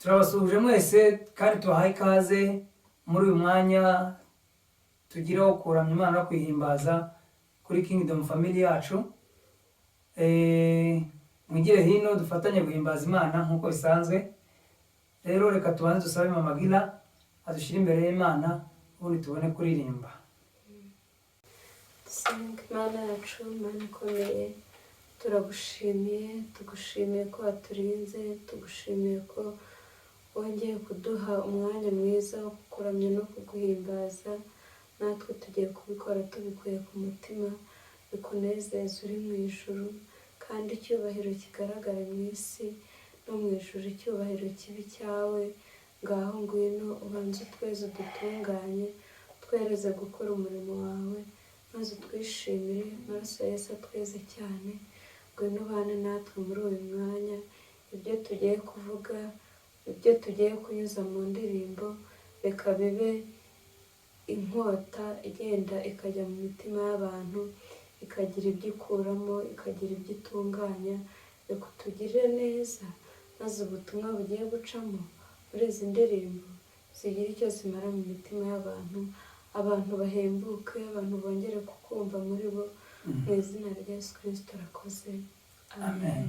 turabasuhuje mwese kandi tubahaye ikaze muri uyu mwanya tugira wo kuramya Imana no kwihimbaza kuri Kingdom Family yacu. Mwigire hino dufatanye guhimbaza Imana nk'uko bisanzwe. Rero reka tubanze dusabe Mama Gila adushyire imbere y'Imana ubundi tubone kuririmba. Senga Imana yacu, Mana ikomeye, tugushimiye ko waturinze, tugushimiye ko wongeye kuduha umwanya mwiza wo kukuramya no kuguhimbaza. Natwe tugiye kubikora tubikuye ku mutima, bikunezeza uri mu ijuru, kandi icyubahiro kigaragara mu isi no mu ijuru icyubahiro kibi cyawe. Ngaho ngwino ubanze utweze udutunganye, twereze gukora umurimo wawe, maze utwishimire. Amaraso ya Yesu atweze cyane. Ngwino ubane natwe muri uyu mwanya, ibyo tugiye kuvuga, ibyo tugiye kunyuza mu ndirimbo, reka bibe inkota igenda ikajya mu mitima y'abantu, ikagira ibyo ikuramo, ikagira ibyo itunganya. Reka utugirire neza, maze ubutumwa bugiye gucamo muri izi ndirimbo zigira icyo zimara mu mitima y'abantu, abantu bahembuke, abantu bongere kukumva muri bo. Mu izina rya Yesu Kristo turakoze, amen.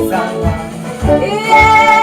sawa. Yeah.